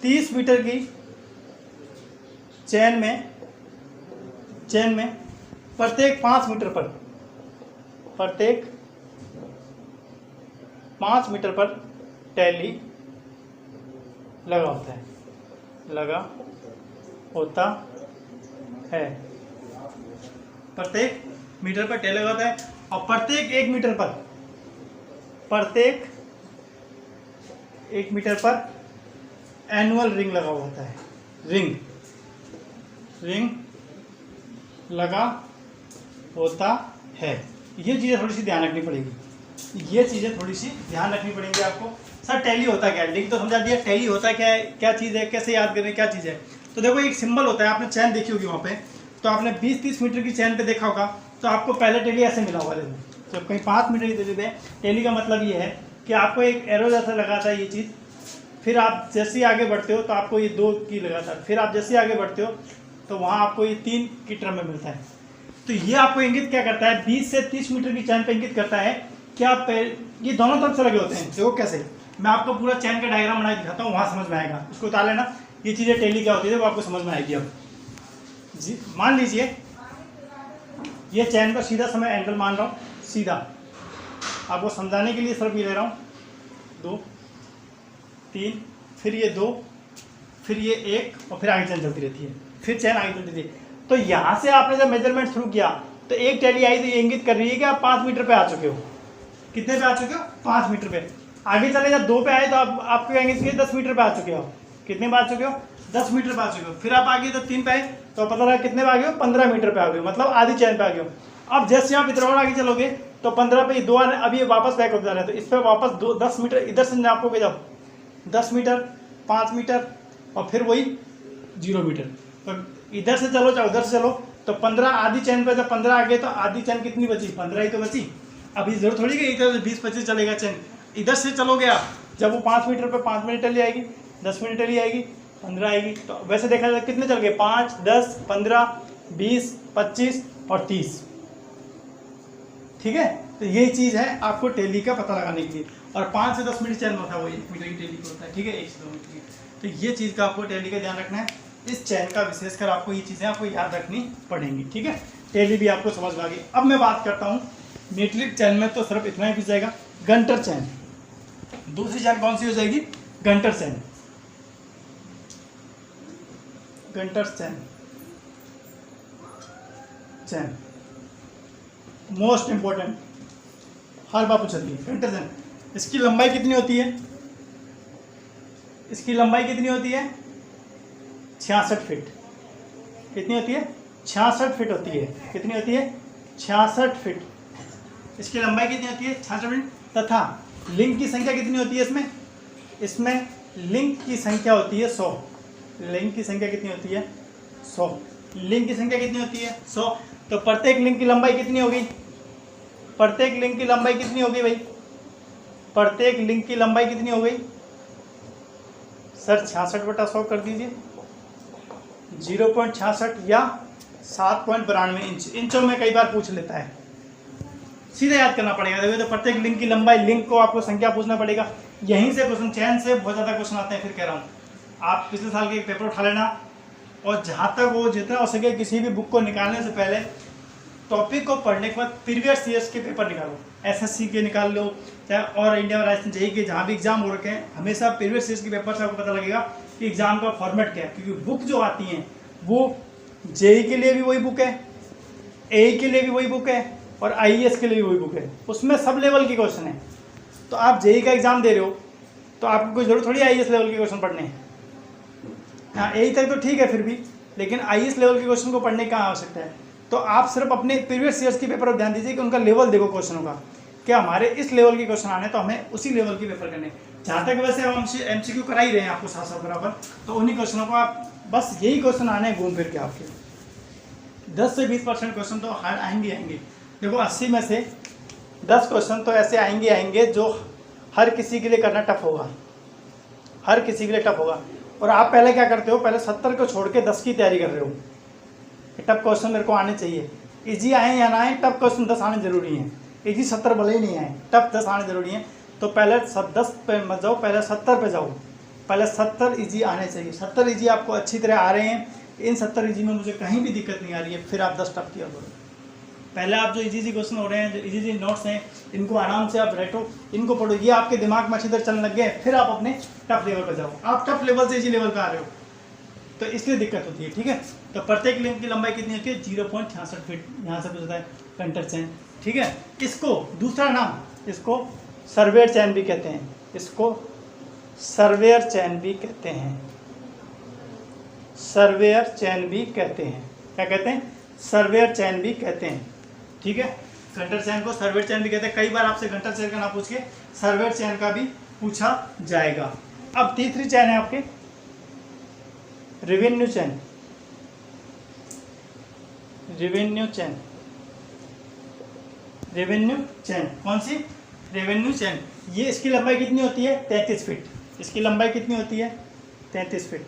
30 मीटर की चैन में प्रत्येक 5 मीटर पर, प्रत्येक 5 मीटर पर टैली लगा होता है, लगा होता है। प्रत्येक मीटर पर टैली लगा होता है। और प्रत्येक 1 मीटर पर, प्रत्येक 1 मीटर पर एनुअल रिंग लगा हुआ होता है, रिंग लगा होता है। ये चीज़ें थोड़ी सी ध्यान रखनी पड़ेगी, ये चीज़ें थोड़ी सी ध्यान रखनी पड़ेंगी आपको। सर टैली होता क्या है, लिंक तो समझा दिया, टैली होता क्या है, क्या चीज़ है, कैसे याद करें क्या चीज़ है। तो देखो एक सिंबल होता है, आपने चैन देखी होगी वहाँ पे, तो आपने 20-30 मीटर की चैन पे देखा होगा, तो आपको पहले टैली ऐसे मिला होगा। देखो जब कहीं 5 मीटर की दूरी पे टैली का मतलब ये है कि आपको एक एरो जैसा लगाता है ये चीज़, फिर आप जैसे ही आगे बढ़ते हो तो आपको ये 2 की लगाता है, फिर आप जैसे ही आगे बढ़ते हो तो वहाँ आपको ये 3 की टर्म में मिलता है। तो ये आपको इंगित क्या करता है, 20 से 30 मीटर की चैन पे इंगित करता है कि आप ये दोनों तरफ से लगे होते हैं। देखो कैसे, मैं आपको पूरा चैन का डायग्राम बना के दिखाता हूँ, वहाँ समझ में आएगा, उसको उतार लेना। ये चीज़ें टैली क्या होती है वो आपको समझ में आएगी। अब जी मान लीजिए ये चैन का सीधा समय एंगल मान रहा हूँ, सीधा आपको समझाने के लिए सिर्फ ये ले रहा हूँ, 2 3, फिर ये 2, फिर ये 1, और फिर आगे चैन चलती रहती है, फिर चैन आगे चलती रहती है। तो यहाँ से आपने जब मेजरमेंट शुरू किया तो एक टैली आई तो ये इंगित कर रही है कि आप 5 मीटर पे आ चुके हो। कितने पे आ चुके हो, 5 मीटर पे। आगे चले जब 2 पे आए तो आप आपको इंगित किया 10 मीटर पे आ चुके हो। कितने पे आ चुके हो, 10 मीटर पे आ चुके हो। फिर आप आगे तो 3 पे आए तो पता लगा कितने पे आ गए हो, 15 मीटर पे आ गए हो, मतलब आधी चैन पे आ गए हो। अब जैसे आप इधर और आगे चलोगे तो 15 पे 2 अब ये वापस बैक हो जा रहे हैं, तो इस पर वापस 10 मीटर इधर से नापोगे जब 10 मीटर, 5 मीटर, और फिर वही 0 मीटर। तो इधर से चलो चाहे उधर से चलो तो 15 आधी चैन पे, जब 15 आ गए तो आधी चैन कितनी बची, 15 ही तो बची। अभी जरूरत थोड़ी कि इधर 20-25 चलेगा चैन, इधर से चलोगे आप, जब वो 5 मीटर पे 5 मिनट टैली आएगी, 10 मिनट टैली आएगी, 15 आएगी। तो वैसे देखा जाए कितने चल गए, 5, 10, 15, 20, 25 और 30, ठीक है। तो ये चीज़ है आपको टैली का पता लगाने के लिए। और 5 से 10 मिनट चैन होता है, वो 1 मीटर की टैली को होता है, ठीक है, 1 से 2 मीटर की। तो ये चीज़ का आपको टैली का ध्यान रखना है। इस चैन का विशेषकर आपको ये चीज़ें आपको याद रखनी पड़ेंगी, ठीक है। टैली भी आपको समझ में आ गई। अब मैं बात करता हूँ मीट्रिक चैन में, तो सिर्फ इतना ही पूछ जाएगा, गंटर चैन। दूसरी चैन कौन सी हो जाएगी, गंटर चैन, गंटर चैन, चैन मोस्ट इंपॉर्टेंट, हर बार पूछती है गंटर चैन। इसकी लंबाई कितनी होती है, इसकी लंबाई कितनी होती है, 66 फीट। कितनी होती है? 66 फीट होती है। कितनी होती है? 66 फीट। इसकी लंबाई कितनी होती है? 66 फीट। तथा लिंक की संख्या कितनी होती है इसमें? इसमें लिंक की संख्या होती है 100। लिंक की संख्या कितनी होती है? 100। लिंक की संख्या कितनी होती है? 100। तो प्रत्येक लिंक की लंबाई कितनी होगी? प्रत्येक लिंक की लंबाई कितनी होगी भाई? प्रत्येक लिंक की लंबाई कितनी हो गई सर? 66/100 कर दीजिए। 0.66 या 7.92 इंच। इंचों में कई बार पूछ लेता है, सीधे याद करना पड़ेगा। देखो तो प्रत्येक लिंक की लंबाई, लिंक को आपको संख्या पूछना पड़ेगा। यहीं से क्वेश्चन, चैन से बहुत ज़्यादा क्वेश्चन आते हैं। फिर कह रहा हूँ आप पिछले साल के एक पेपर उठा लेना, और जहाँ तक वो जितना हो सके किसी भी बुक को निकालने से पहले टॉपिक को पढ़ने के बाद प्रीवियस ईयर्स के पेपर निकालो। एसएससी के निकाल लो, चाहे और इंडिया में राजस्थान जेईई के जहाँ भी एग्जाम हो रखे हैं, हमेशा प्रीवियस ईयर्स के पेपर से आपको पता लगेगा कि एग्जाम का फॉर्मेट क्या है। क्योंकि बुक जो आती हैं वो जेईई के लिए भी वही बुक है, एई के लिए भी वही बुक है, और आईएएस के लिए भी वही बुक है। उसमें सब लेवल के क्वेश्चन है। तो आप जेईई का एग्जाम दे रहे हो तो आपको कोई जरूरत थोड़ी आईएएस लेवल के क्वेश्चन पढ़ने हैं। हाँ, एई तक तो ठीक है फिर भी, लेकिन आईएएस लेवल के क्वेश्चन को पढ़ने का आवश्यकता है। तो आप सिर्फ अपने प्रीवियस ईयर्स के पेपर पर ध्यान दीजिए कि उनका लेवल देखो क्वेश्चनों का, क्या हमारे इस लेवल के क्वेश्चन आने तो हमें उसी लेवल के पेपर करने। जहाँ तक वैसे हम एमसीक्यू करा ही रहे हैं आपको साथ साथ बराबर, तो उन्हीं क्वेश्चनों को आप बस यही क्वेश्चन आने हैं घूम फिर के आपके 10 से 20% क्वेश्चन तो हार्ड आएंगे। देखो 80 में से 10 क्वेश्चन तो ऐसे आएंगे जो हर किसी के लिए करना टफ होगा, हर किसी के लिए टफ होगा। और आप पहले क्या करते हो? पहले 70 को छोड़ के 10 की तैयारी कर रहे हो। टफ क्वेश्चन मेरे को आने चाहिए, इजी आए या ना आए, टफ क्वेश्चन 10 आने जरूरी हैं। इजी 70 भले ही नहीं आए, टफ 10 आने जरूरी हैं। तो पहले 10 पे मत जाओ, पहले 70 पे जाओ। पहले 70 इजी आने चाहिए। 70 इजी आपको अच्छी तरह आ रहे हैं, इन 70 इजी में मुझे कहीं भी दिक्कत नहीं आ रही है, फिर आप 10 टफ किया करो। पहले आप जो इजी क्वेश्चन हो रहे हैं, जो इजी नोट्स हैं, इनको आराम से आप रटो, इनको पढ़ो, ये आपके दिमाग में अच्छी तरह चलने लग गए, फिर आप अपने टफ लेवल पर जाओ। आप टफ लेवल से इजी लेवल पर आ रहे हो तो इसलिए दिक्कत होती है, ठीक है। तो प्रत्येक लिंक की लंबाई कितनी होती है? 0.66 फीट। यहाँ से पूछता है कंटर चैन, ठीक है। इसको दूसरा नाम, इसको सर्वेयर चैन भी कहते हैं, इसको सर्वेयर चैन भी कहते हैं, सर्वेयर चैन भी कहते हैं। क्या कहते हैं? सर्वेयर चैन भी कहते हैं, ठीक है। कंटर चैन को सर्वेयर चैन भी कहते हैं। कई बार आपसे कंटर चैन का ना पूछ के सर्वेयर चैन का भी पूछा जाएगा। अब तीसरी चैन है आपके रेवेन्यू चैन। रेवेन्यू चैन, रेवेन्यू चैन कौन सी? रेवेन्यू चैन। ये इसकी लंबाई कितनी होती है? 33 फीट। इसकी लंबाई कितनी होती है? 33 फीट।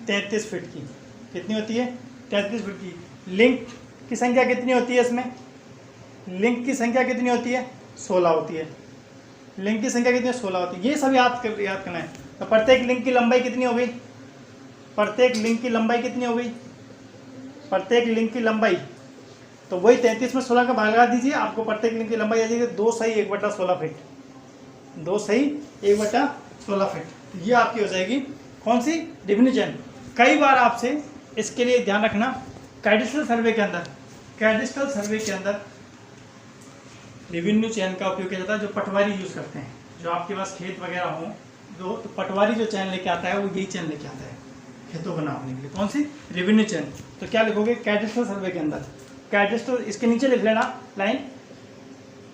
33 फीट की कितनी होती है? 33 फीट की। लिंक की संख्या कितनी होती है इसमें? लिंक की संख्या कितनी होती है? 16 होती है। लिंक की संख्या कितनी है? 16 होती है। ये सब याद करना है। तो प्रत्येक लिंक की लंबाई कितनी हो गई? प्रत्येक लिंक की लंबाई कितनी हो गई? प्रत्येक लिंक की लंबाई, तो वही 33 में 16 का भाग लगा दीजिए, आपको प्रत्येक लिंक की लंबाई आ जाएगी 2 सही 1/16 फीट। 2 सही 1/16 फीट। ये आपकी हो जाएगी कौन सी? रेवेन्यू चैन। कई बार आपसे इसके लिए ध्यान रखना, कैडिस्ट्रल सर्वे के अंदर, कैडिस्ट्रल सर्वे के अंदर रेवेन्यू चैन का उपयोग किया जाता है। जो पटवारी यूज़ करते हैं, जो आपके पास खेत वगैरह हो, तो पटवारी जो चैन लेके आता है वो यही चैन लेके आता है खेतों को नापने के लिए। कौन सी? रेवेन्यू चैन। तो क्या लिखोगे? कैडिस्ट्रल सर्वे के अंदर, कैडिस्ट्रल, इसके नीचे लिख लेना लाइन,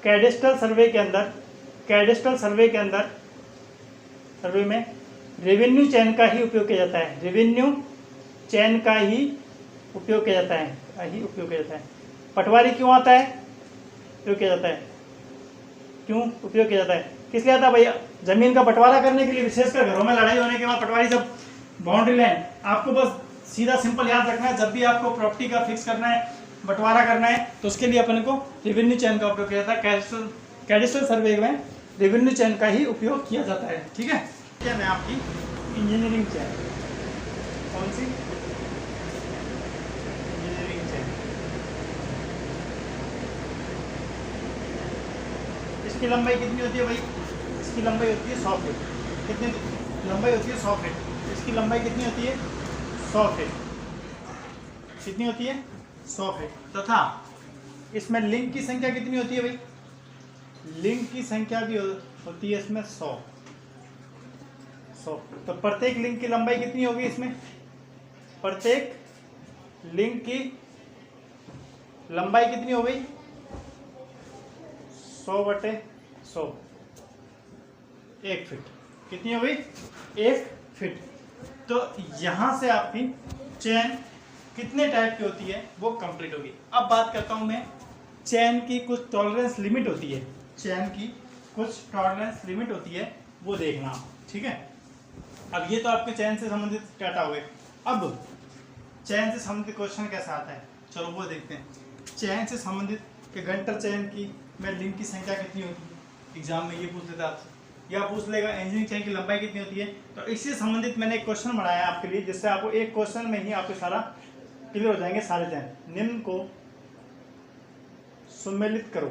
कैडिस्ट्रल सर्वे के अंदर, कैडिस्ट्रल सर्वे के अंदर, सर्वे में रेवेन्यू चैन का ही उपयोग किया जाता है। रेवेन्यू चैन का ही उपयोग किया जाता है, ही उपयोग किया जाता है। पटवारी क्यों आता है? उपयोग किया जाता है। क्यों उपयोग किया जाता है? किस लिए आता है भैया? जमीन का बंटवारा करने के लिए, विशेषकर घरों में लड़ाई होने के बाद पटवारी सब बाउंड्री लाइन, आपको बस सीधा सिंपल याद रखना है। जब भी आपको प्रॉपर्टी का फिक्स करना है, बंटवारा करना है, तो उसके लिए अपन को रेवेन्यू चैन का उपयोग किया जाता है। कैडिस्ट्रल सर्वे में रेवेन्यू चैन का ही उपयोग किया जाता है, ठीक है। चैन है आपकी इंजीनियरिंग चैन। कौन सी? इंजीनियरिंग चैन। इसकी लंबाई कितनी होती है भाई? इसकी लंबाई होती है 100 फीट। कितनी लंबाई होती है? 100 फीट। इसकी लंबाई कितनी होती है? 100 फीट। कितनी होती है? 100 फीट। तथा इसमें लिंक की संख्या कितनी होती है भाई? लिंक की संख्या भी होती है इसमें 100। 100। तो प्रत्येक लिंक की लंबाई कितनी होगी इसमें? प्रत्येक लिंक की लंबाई कितनी हो गई? 100/100, 1 फीट। कितनी हो गई? 1 फीट। तो यहां से आपकी चेन कितने टाइप की होती है वो कंप्लीट होगी। अब बात करता हूं मैं, चेन की कुछ टॉलरेंस लिमिट होती है, चेन की कुछ टॉलरेंस लिमिट होती है, वो देखना, ठीक है। अब ये तो आपके चेन से संबंधित डाटा हो गए। अब चेन से संबंधित क्वेश्चन कैसा आता है, चलो वो देखते हैं। चेन से संबंधित कि गंटर चेन की में लिंक की संख्या कितनी होती है, एग्जाम में ये पूछ लेता आपसे, या पूछ लेगा इंजीनियरिंग चेन की लंबाई कितनी होती है। तो इससे संबंधित मैंने एक क्वेश्चन बनाया आपके लिए, जिससे आपको एक क्वेश्चन में ही आपके सारा क्लियर हो जाएंगे सारे चेन। निम्न को सुमेलित करो,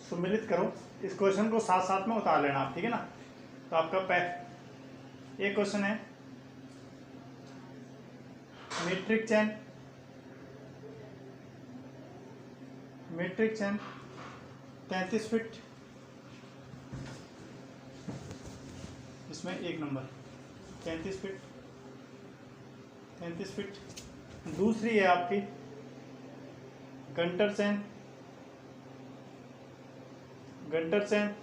सुमेलित करो। इस क्वेश्चन को साथ साथ में उतार लेना आप, ठीक है ना। तो आपका एक क्वेश्चन है metric chain, metric chain 33 feet, इसमें एक नंबर 33 फीट, 33 फीट। दूसरी है आपकी Gunter chain, Gunter chain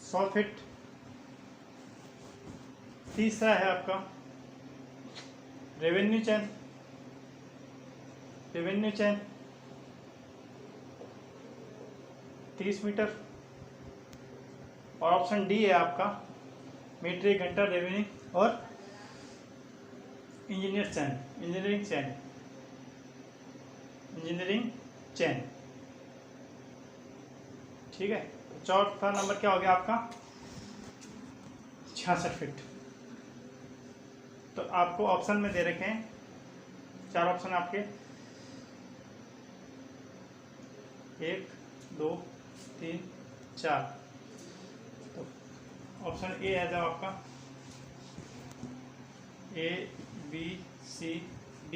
100 feet. तीसरा है आपका revenue chain, revenue chain 30 metre. और ऑप्शन डी है आपका मीट्रिक, गंटर, रेवेन्यू और engineer chain, engineering chain, engineering chain, ठीक है। चौथा नंबर क्या हो गया आपका 66 फीट। तो आपको ऑप्शन में दे रखे हैं 4 ऑप्शन आपके, 1 2 3 4। तो ऑप्शन ए है जब आपका A B C D।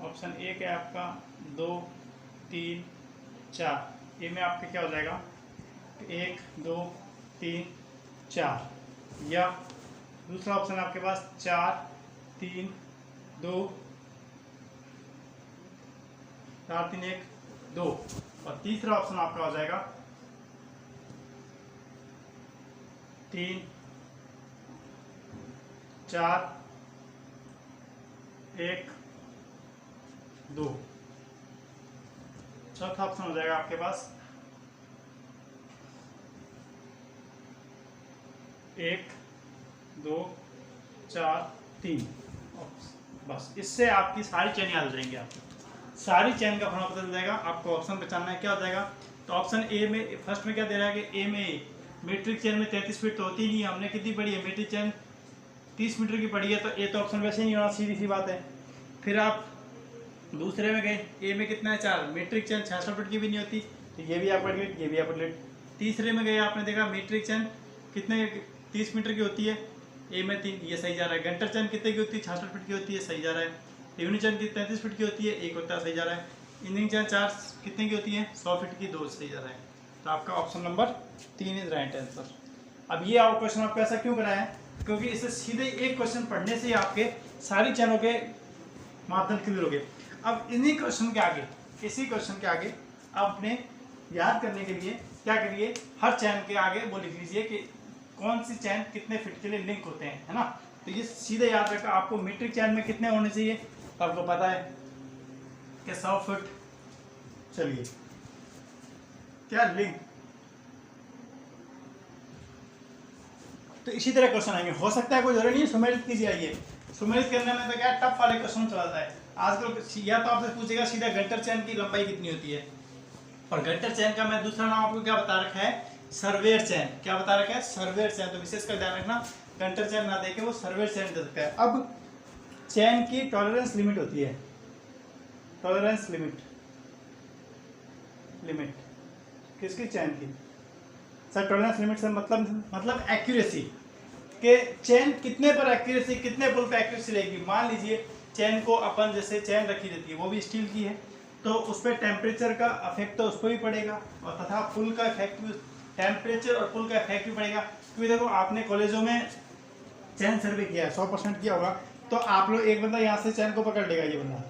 Option A क्या है आपका 2 3 4। ए में आपके क्या हो जाएगा 1 2 3 4, या दूसरा ऑप्शन आपके पास 4 3 2 4 3 1 2। और तीसरा ऑप्शन आपका हो जाएगा 3 4 1 2। चौथा ऑप्शन हो जाएगा आपके पास 1 2 4 3। बस इससे आपकी सारी चेन याद हो जाएंगी, आपकी सारी चेन का होना पता चल जाएगा। आपको ऑप्शन पहचानना है क्या हो जाएगा। तो ऑप्शन ए में फर्स्ट में क्या दे रहा है कि ए में मीट्रिक चेन में 33 फीट तो होती नहीं है, हमने कितनी पढ़ी है मीट्रिक चेन 30 मीटर की पढ़ी है, तो ए तो ऑप्शन वैसे ही नहीं होना, सीधी सी बात है। फिर आप दूसरे में गए, ए में कितना है 4, मीट्रिक चेन 66 फीट की भी नहीं होती, तो ये भी आप पढ़ लेट, ये भी आप पढ़ लेट। तीसरे में गए आपने देखा मीट्रिक चेन कितने 30 मीटर की होती है, ए में 3, ये सही जा रहा है। गंटर चेन कितने की होती है 66 फीट की होती है, सही जा रहा है। रेवेन्यू चेन की 33 फीट की होती है, 1 होता है, सही जा रहा है। इंजीनियरिंग चेन 4 कितने की होती है 100 फीट की, 2 सही जा रहा है। तो आपका option number 3 is right answer. अब ये आप क्वेश्चन आपको ऐसा क्यों कराया है, क्योंकि इससे सीधे एक क्वेश्चन पढ़ने से ही आपके सारी चैनों के मापदंड क्लियर हो गए। अब इन्हीं क्वेश्चन के आगे, इसी क्वेश्चन के आगे आपने याद करने के लिए क्या करिए, हर चैन के आगे वो लिख लीजिए कि कौन सी चैन कितने फिट के लिए लिंक होते हैं, है ना। तो ये सीधे याद रखा। आपको मीट्रिक चैन में कितने होने चाहिए, तो आपको पता है कि 100 फुट। चलिए क्या लिंक, तो इसी तरह क्वेश्चन आएंगे। हो सकता है कोई जरूरी नहीं है सुमेलित कीजिए, आइए सुमेलित करने में तो क्या टफ वाले क्वेश्चन चलाता है आजकल। या तो आपसे पूछेगा सीधा गंटर चैन की लंबाई कितनी होती है, और गंटर चैन का मैं दूसरा नाम आपको क्या बता रखा है, सर्वेयर चैन। क्या बता रखा है, सर्वेयर चैन। तो विशेष कर ध्यान रखना, गंटर चैन ना देके वो सर्वेयर चैन दे सकता है। अब चैन की टॉलरेंस लिमिट होती है, टॉलरेंस लिमिट, लिमिट किसकी, चैन की। सर टॉलरेंस लिमिट से मतलब एक्यूरेसी के चैन कितने पर एक्यूरेसी, कितने पुल पे एक्यूरेसी रहेगी। मान लीजिए चैन को अपन जैसे चैन रखी रहती है, वो भी स्टील की है, तो उस पर टेम्परेचर का इफेक्ट तो उस पर भी पड़ेगा, और तथा पुल का इफेक्ट भी टेम्परेचर और पुल का इफेक्ट भी पड़ेगा। क्योंकि देखो आपने कॉलेजों में चैन सर्वे किया है, 100% किया होगा, तो आप लोग एक बंदा यहाँ से चैन को पकड़ लेगा ये बंदा,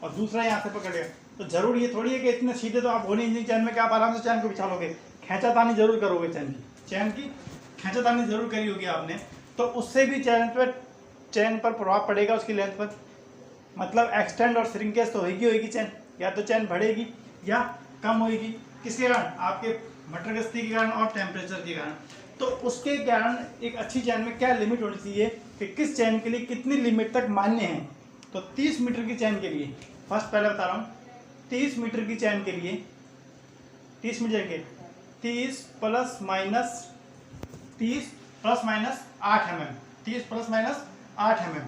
और दूसरा यहाँ से पकड़ लेगा, तो जरूर ये थोड़ी है कि इतने सीधे तो आप हो नहीं चैन में कि आप आराम से चैन को बिछा लोगे, खींचातानी जरूर करोगे, चैन की खींचातानी जरूर करी होगी आपने, तो उससे भी चैन पर प्रभाव पड़ेगा, उसकी लेंथ पर, मतलब एक्सटेंड और श्रिंकेज तो होगी चैन, या तो चैन बढ़ेगी या कम होगी, किसके कारण, आपके मटर गश्ती के कारण और टेम्परेचर के कारण। तो उसके कारण एक अच्छी चैन में क्या लिमिट होनी चाहिए कि किस चैन के लिए कितनी लिमिट तक मान्य है। तो 30 मीटर की चैन के लिए, फर्स्ट पहले बता रहा हूँ, 30 मीटर की चैन के लिए 30 मीटर के 30 plus minus 8 mm, 30 plus minus 8 mm,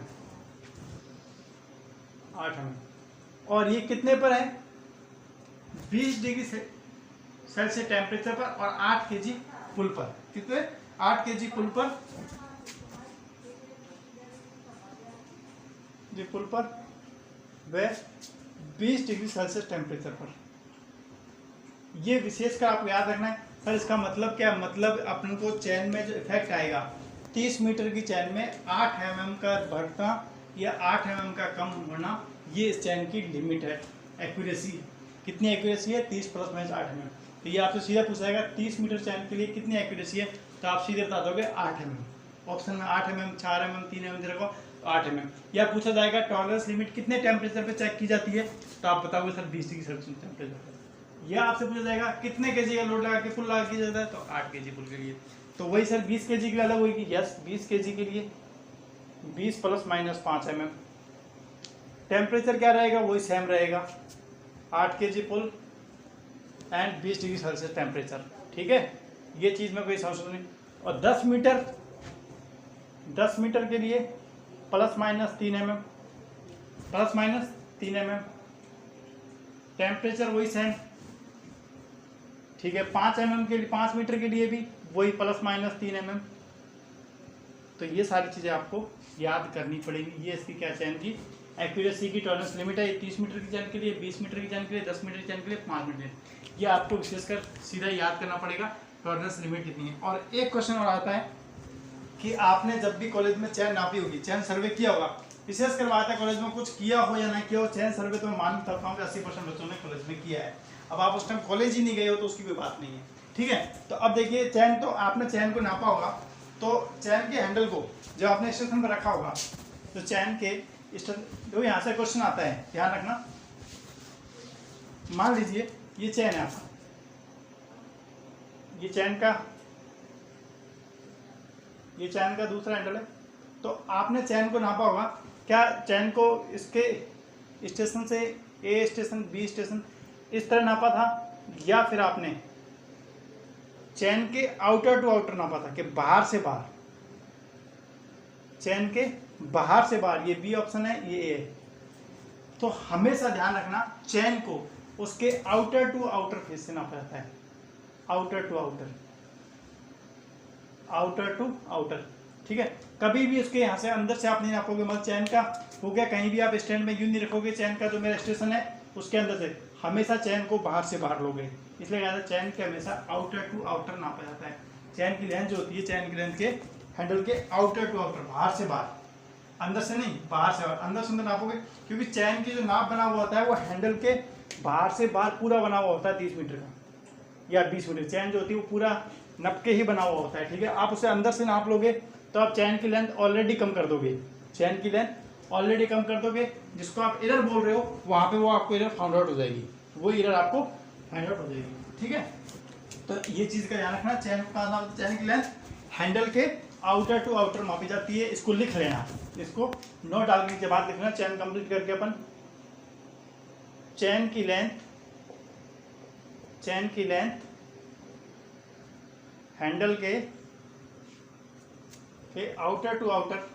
और ये कितने पर है, 20 डिग्री सेल्सियस टेम्परेचर पर और 8 kg पुल पर, कितने, 8 kg पुल पर, जी पुल पर व 20 डिग्री सेल्सियस टेम्परेचर पर। ये विशेषकर आपको याद रखना है। सर इसका मतलब क्या, मतलब अपन को चैन में जो इफेक्ट आएगा 30 मीटर की चैन में 8 mm का बढ़ना या 8 mm का कम होना, ये इस चैन की लिमिट है। एक्यूरेसी कितनी एक्यूरेसी है, 30 प्लस माइनस 8 mm। तो ये आपसे सीधा पूछा जाएगा 30 मीटर चैन के लिए कितनी एक्यूरेसी है, तो आप सीधे बता दोगे 8 mm। ऑप्शन में 8 mm, 4 mm, 3 mm रखो, 8 mm। या पूछा जाएगा टॉलरेंस लिमिट कितने टेम्परेचर पे चेक की जाती है, तो आप बताओगे सर 20 डिग्री सेल्सियस टेम्परेचर पर। या आपसे पूछा जाएगा कितने केजी का लोड लगा के पुल लगा किया जाता है, तो 8 kg पुल के लिए। तो वही सर 20 kg के लिए अलग होगी, यस 20 kg के लिए 20 प्लस माइनस 5 mm। टेम्परेचर क्या रहेगा, वही सेम रहेगा, 8 kg pull and 20 degree Celsius temperature, ठीक है, ये चीज़ में कोई समस्या नहीं। और 10 मीटर के लिए plus minus 3 mm, plus minus 3 mm, temperature वही सेम, ठीक है। 5 mm के लिए, 5 मीटर के लिए भी वही प्लस माइनस 3 mm। तो ये सारी चीज़ें आपको याद करनी पड़ेगी। ये इसकी क्या चैन की एक्यूरेसी की टॉलरेंस लिमिट है, 30 मीटर की चैन के लिए, 20 मीटर की चैन के लिए, 10 मीटर की चैन के लिए, 5 मीटर, ये आपको विशेषकर सीधा याद करना पड़ेगा टॉलरेंस लिमिट कितनी है। और एक क्वेश्चन और आता है कि आपने जब भी कॉलेज में चैन नापी होगी, चैन सर्वे किया होगा, विशेष करवाता है कॉलेज में, कुछ किया हो या ना किया हो, चैन सर्वे तो मैं मान सकता हूँ कि 80% बच्चों ने कॉलेज में किया है। अब आप उस टाइम कॉलेज ही नहीं गए हो तो उसकी कोई बात नहीं है, ठीक है। तो अब देखिए चैन, तो आपने चैन को नापा होगा, तो चैन के हैंडल को जब आपने स्टेशन पर रखा होगा, तो चैन के तो यहाँ से क्वेश्चन आता है, ध्यान रखना। मान लीजिए ये चैन है आपका, ये चैन का दूसरा हैंडल है, तो आपने चैन को नापा होगा, क्या चैन को इसके स्टेशन से ए स्टेशन बी स्टेशन इस तरह नापा था, या फिर आपने चैन के आउटर टू आउटर नापा था कि बाहर से बाहर, चैन के बाहर से बाहर, ये बी ऑप्शन है, ये ए है। तो हमेशा ध्यान रखना चैन को उसके आउटर टू आउटर फेस से नापा जाता है, आउटर टू आउटर, ठीक है। कभी भी उसके यहाँ से अंदर से आप नहीं नापोगे, मतलब चैन का हो गया कहीं भी आप स्टैंड में यूं नहीं रखोगे, चैन का जो मेरा स्टेशन है उसके अंदर से, हमेशा चैन को बाहर से बाहर लोगे, इसलिए कहते हैं चैन के हमेशा आउटर टू आउटर नापा जाता है। चैन की लेंथ जो होती है, चैन की लेंथ के हैंडल के आउटर टू आउटर, बाहर से बाहर, अंदर से नहीं, बाहर से बाहर, अंदर से अंदर नापोगे, क्योंकि चैन की जो नाप बना हुआ होता है वो हैंडल के बाहर से बाहर पूरा बना हुआ होता है, 30 मीटर का या 20 मीटर चैन जो होती है वो पूरा नप के ही बना हुआ होता है, ठीक है। आप उसे अंदर से नाप लोगे तो आप चैन की लेंथ ऑलरेडी कम कर दोगे, चैन की लेंथ ऑलरेडी कम कर दोगे, जिसको आप एरर बोल रहे हो वहाँ पे वो आपको एरर फाउंड आउट हो जाएगी, वो एरर आपको फाइंड आउट हो जाएगी, ठीक है। तो ये चीज़ का ध्यान रखना, चैन की लेंथ हैंडल के आउटर टू आउटर मापी जाती है, इसको लिख लेना, इसको नोट डालने के बाद लिखना। चैन कंप्लीट करके अपन चैन की लेंथ हैंडल के आउटर टू आउटर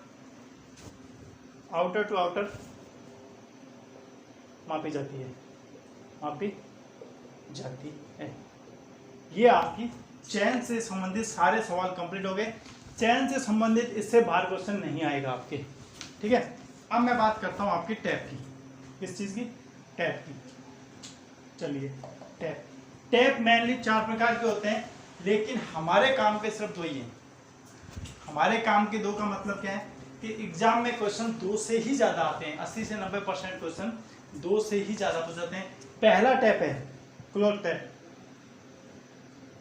मापी जाती है। ये आपकी चैन से संबंधित सारे सवाल कंप्लीट हो गए। चैन से संबंधित इससे बाहर क्वेश्चन नहीं आएगा आपके, ठीक है। अब मैं बात करता हूँ आपकी टैप की, किस चीज़ की, टैप की। चलिए टैप मेनली 4 प्रकार के होते हैं। लेकिन हमारे काम के सिर्फ 2 ही हैं। हमारे काम के 2 का मतलब क्या है कि एग्जाम में क्वेश्चन 2 से ही ज़्यादा आते हैं। 80 से 90% क्वेश्चन 2 से ही ज़्यादा पूछ जाते हैं। पहला टैप है क्लोथ टैप,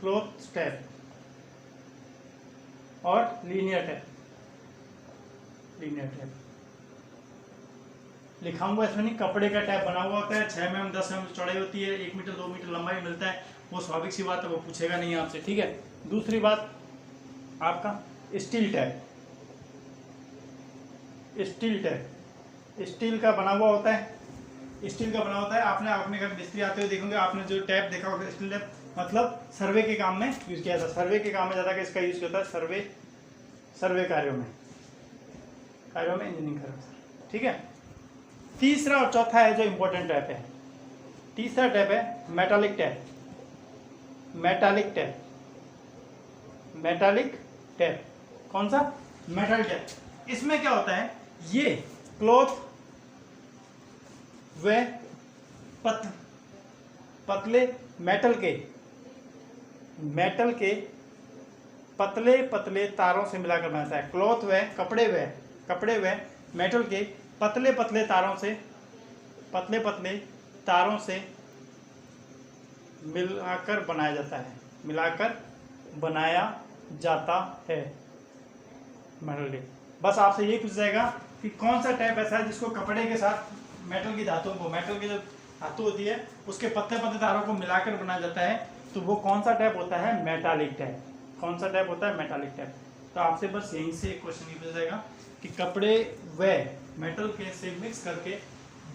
क्लोथ टैप और लीनियर टैप। लीनियर टैप लिखाऊंगा इसमें नहीं, कपड़े का टैप बना हुआ होता है, 6 mm 10 mm चौड़ाई होती है, 1 मीटर 2 मीटर लंबाई मिलता है, वो स्वाभाविक सी बात है, वो पूछेगा नहीं आपसे, ठीक है। दूसरी बात आपका steel tap. Steel tap steel का बना हुआ होता है, स्टील का बना होता है। आपने अपने घर मिस्त्री आते हुए देखोगे, आपने जो टैप देखा होगा स्टील टैप, मतलब सर्वे के काम में यूज किया जाता है। सर्वे के काम में ज़्यादा इसका यूज होता है, सर्वे कार्यों में इंजीनियरिंग कार्यों, ठीक है। तीसरा और चौथा है जो इम्पोर्टेंट टैप है। तीसरा टैप है metallic tap. Metallic tap, metallic tap कौन सा? Metal tap. इसमें क्या होता है, ये क्लॉथ व पतले मेटल के पतले पतले तारों से मिलाकर बनाता है। क्लॉथ व कपड़े व मेटल के पतले पतले तारों से मिलाकर बनाया जाता है मेटल टैप। बस आपसे यही पूछ जाएगा कि कौन सा टैप ऐसा है जिसको कपड़े के साथ मेटल की जो धातु होती है उसके पतले पतले तारों को मिलाकर बनाया जाता है, तो वो कौन सा टैप होता है? Metallic tap. कौन सा टैप होता है? Metallic tap. तो आपसे बस यहीं से क्वेश्चन ये पूछा जाएगा कि कपड़े व मेटल के से मिक्स करके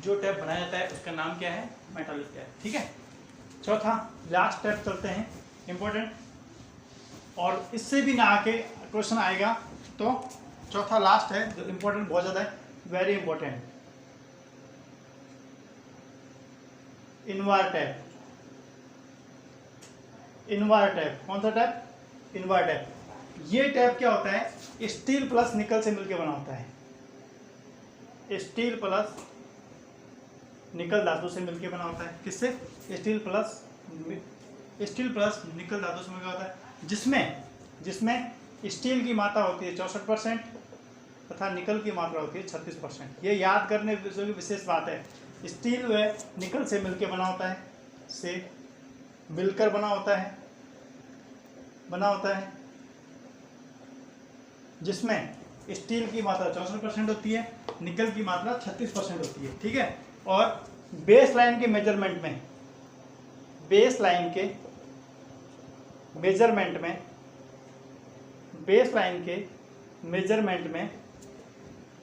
जो टैप बनाया जाता है उसका नाम क्या है? मेटालिक टैप, ठीक है। चौथा लास्ट टैप चलते हैं, इंपॉर्टेंट, और इससे भी ना आके क्वेश्चन आएगा। तो चौथा लास्ट है जो इंपॉर्टेंट बहुत ज़्यादा है, very important, Invar tap. Invar tap कौन सा टैप? Invar tap. ये टैप क्या होता है? स्टील प्लस निकल से मिलकर बना होता है। स्टील प्लस निकल धातु से मिलकर बना होता है। किससे? स्टील प्लस निकल धातु से मिलकर होता है, जिसमें स्टील की मात्रा होती है 64% तथा निकल की मात्रा होती है 36%। ये याद करने की विशेष बात है। स्टील व निकल से मिलकर बना होता है, जिसमें स्टील की मात्रा 64% होती है, निकल की मात्रा 36% होती है, ठीक है। और बेस लाइन के मेजरमेंट में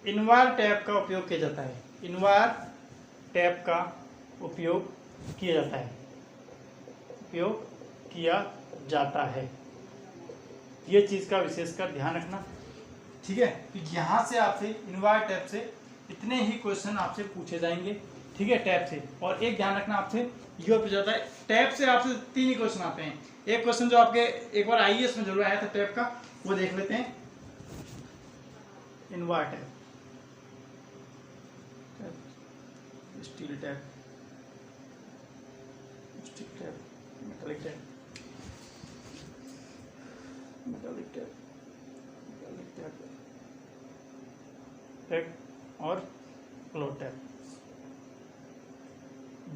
इनवार टैप का उपयोग किया जाता है। इनवार टैप का उपयोग किया जाता है। ये चीज़ का विशेषकर ध्यान रखना, ठीक है। तो यहाँ से आपसे इनवार टैप से इतने ही क्वेश्चन आपसे पूछे जाएंगे, ठीक है, टैप से। और एक ध्यान रखना, आपसे ये पूछा जाता है टैप से आपसे 3 ही क्वेश्चन आते हैं। एक क्वेश्चन जो आपके एक बार आईएएस में जरूर आया था टैप का, वो देख लेते हैं। Invar tap, steel tap, metallic tap और क्लोथ टैप।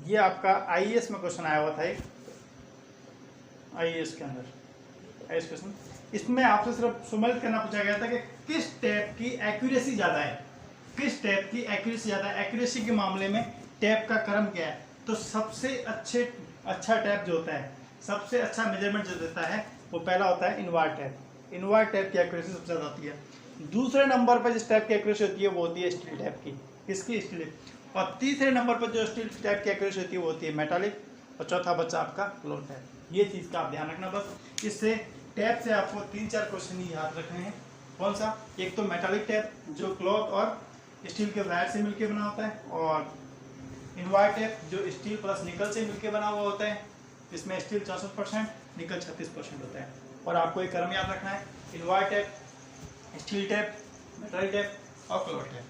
ये आपका आईएएस में क्वेश्चन आया हुआ था, एक आईएएस के अंदर आईएएस क्वेश्चन। इसमें आपसे सिर्फ सुमेलित करना पूछा गया था कि किस टैप की एक्यूरेसी ज़्यादा है, एक्यूरेसी के मामले में टैप का क्रम क्या है। तो सबसे अच्छा टैप जो होता है, सबसे अच्छा मेजरमेंट जो देता है, वो पहला होता है इनवार टैप। इनवार टैप की एक्यूरेसी सबसे ज़्यादा होती है। दूसरे नंबर पर जिस टैप की एक्यूरेसी होती है वो होती है स्टील टैप की। किसकी? स्टील। और तीसरे नंबर पर जो स्टील टैप की एक्यूरेसी होती है वो होती है मेटालिक। और चौथा बच्चा आपका क्लोथ टैप। ये चीज़ का आप ध्यान रखना बस। इससे टैप से आपको 3-4 क्वेश्चन ही याद रखने हैं। कौन सा? एक तो मेटालिक टैप जो क्लॉथ और स्टील के वायर से मिलकर बना होता है, और इनवार टैप जो स्टील प्लस निकल से मिलकर बना हुआ होता है, इसमें स्टील 64%, निकल 36% होता है। और आपको एक क्रम याद रखना है, Invar tap, steel tap, metallic tap और क्लॉथ टैप।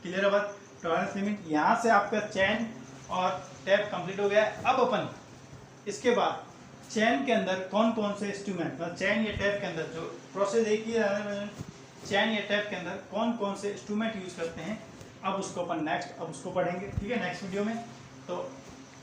क्लियर है बात? Tolerance limit. यहाँ से आपका चैन और टैप कंप्लीट हो गया है। अब अपन इसके बाद चैन के अंदर कौन कौन से इंस्ट्रूमेंट, मतलब चैन या टैप के अंदर जो प्रोसेस एक ही है, चैन या टैप के अंदर कौन कौन से इंस्ट्रूमेंट यूज करते हैं, अब उसको अपन नेक्स्ट अब उसको पढ़ेंगे, ठीक है, नेक्स्ट वीडियो में। तो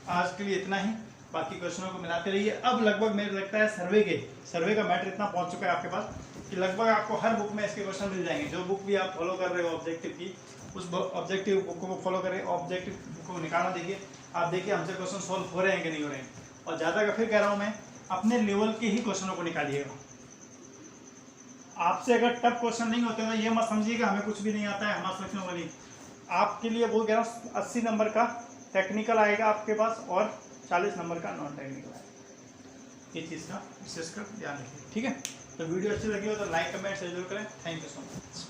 आज के लिए इतना ही, बाकी क्वेश्चनों को मिलाते रहिए। अब लगभग मेरे लगता है सर्वे का मैटर इतना पहुंच चुका है आपके पास कि लगभग आपको हर बुक में इसके क्वेश्चन मिल जाएंगे। जो बुक भी आप फॉलो कर रहे हो ऑब्जेक्टिव की, उस ऑब्जेक्टिव बुक को फॉलो करें, ऑब्जेक्टिव बुक को निकालना देखिए, आप देखिए हमसे क्वेश्चन सॉल्व हो रहे हैं कि नहीं हो रहे हैं। और ज़्यादा का फिर कह रहा हूँ मैं, अपने लेवल के ही क्वेश्चनों को निकालिएगा। आपसे अगर टफ क्वेश्चन नहीं होते तो ये मत समझिएगा हमें कुछ भी नहीं आता है, हमारा सोचने वाली आपके लिए वो कह रहा हूँ 80 नंबर का टेक्निकल आएगा आपके पास और 40 नंबर का नॉन टेक्निकल आएगा। ये चीज़ का विशेष कर ध्यान रखिए, ठीक है। तो वीडियो अच्छी लगी हो तो लाइक कमेंट शेयर जरूर करें। Thank you so much.